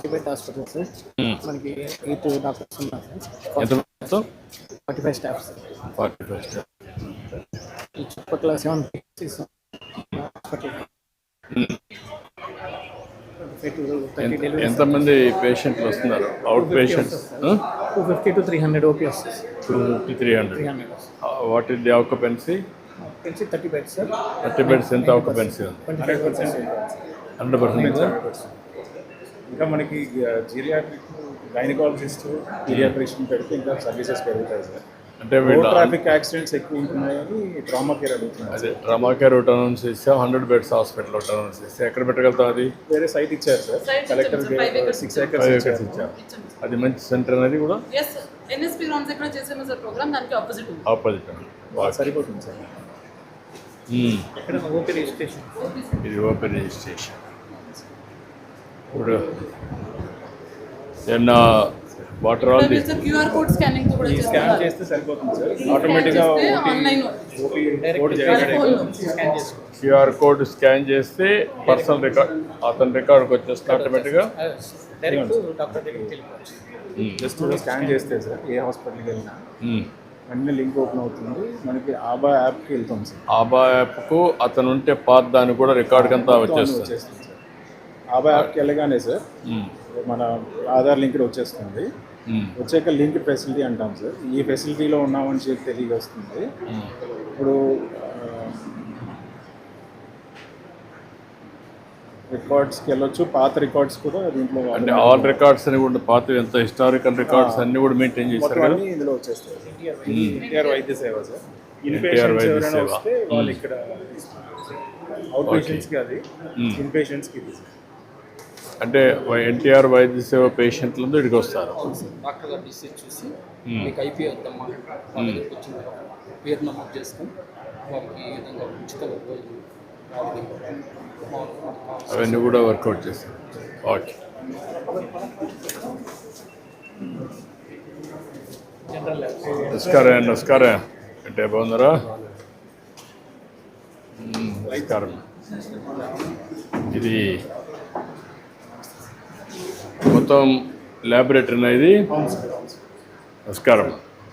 Bed hospital sir. మనకి 8 doctors ఉన్నారు sir. ఎంత 45 స్టాఫ్ సార్. 45 స్టాఫ్. ఈ చుట్టుపక్కల 7 హాస్పిటల్. ఎంతమంది పేషెంట్లు వస్తున్నారు? Out patients 250 to 300 OPS. 250 300. What is the occupancy? 30 beds sir. 30 beds ఎంత ఆక్యుపెన్సీ ఉంది? 100%. ఇంకా మనకి జీరియాట్రిక్, గైనకాలజిస్ట్, పీడియాట్రిషియన్ పెడితే ఇంకా సర్వీసెస్ పెరుగుతాయి సార్. అంటే ట్రాఫిక్ యాక్సిడెంట్స్ ఎక్కువ ఉంటున్నాయని ట్రామా కేర్ అడుగుతున్నారు. అదే ట్రామా కేర్ అనౌన్స్ చేస్తే 100 బెడ్స్ హాస్పిటల్ అనౌన్స్ చేస్తే ఎక్కడ పెట్టగలుగుతాం? అది వేరే సైట్ ఇచ్చారు సార్. కలెక్టర్ 6 acres ఇచ్చారు. అది మంచి సెంటర్ అనేది కూడా ఎన్ఎస్పీ గ్రౌండ్స్ ఎక్కడ చేసాము సార్ ప్రోగ్రామ్, దానికి ఆపోజిట్ సరిపోతుంది సార్. ఇక్కడ ఓపీ రిజిస్ట్రేషన్. ఇది ఓపెన్ రిజిస్ట్రేషన్. ఇప్పుడు ఏమన్నా water all the QR code scanning కూడా స్కాన్ చేస్తే సరిపోతుంది సార్. ఆటోమేటిక్గా ఆన్లైన్ క్యూఆర్ కోడ్ స్కాన్ చేస్తే పర్సనల్ రికార్డ్ అతని రికార్డ్కి వచ్చేస్తే ఆటోమేటిక్గా డైరెక్ట్ డాక్టర్ దగ్గరికి వెళ్ళిపోవచ్చు. జస్ట్ స్కాన్ చేస్తే సార్ ఏ హాస్పిటల్కి వెళ్ళినా వెంటనే లింక్ ఓపెన్ అవుతుంది. మనకి ఆబా యాప్కి వెళ్తాం సార్. ఆబా యాప్కు అతను ఉంటే పాత దానికి కూడా రికార్డ్ అంతా వచ్చేస్తుంది సార్. ఆబా యాప్కి వెళ్ళగానే సార్ మన ఆధార్ లింక్ వచ్చేస్తుంది. వచ్చాక లింక్ ఫెసిలిటీ అంటాం సార్. ఈ ఫెసిలిటీలో ఉన్నామని చెప్పి తెలియజేస్తుంది. ఇప్పుడు రికార్డ్స్కి వెళ్ళొచ్చు. పాత రికార్డ్స్ కూడా దీంట్లో అంటే ఆల్ రికార్డ్స్ అని కూడా పాత ఎంత హిస్టారికల్ రికార్డ్స్ అన్ని కూడా మెయింటైన్ చేస్తారు కదా. ఇందులో వచ్చేస్తాయి. ఎన్టీఆర్ వైద్య సేవ సార్. ఇన్పేషెంట్స్ ఎవరైనా వస్తే వాళ్ళు ఇక్కడ అవుట్ పేషెంట్స్కి అది, ఇన్పేషెంట్స్కి ఇది. అంటే ఎన్టీఆర్ వైద్య సేవ పేషెంట్లు ఇక్కడికి వస్తారు. డాక్టర్ గారు డిసీజ్ చూసి మీకు ఐపీ వద్దామా వాళ్ళ దగ్గరికి వచ్చిన తర్వాత పేరు నమోదు చేసుకొని వాళ్ళకి ఈ విధంగా ఉచితంగా అవన్నీ కూడా వర్కౌట్ చేస్తారు. ఓకే. నమస్కారం. అంటే బాగున్నారా? నమస్కారం. ఇది మొత్తం ల్యాబొరేటరీనా ఇది? నమస్కారం.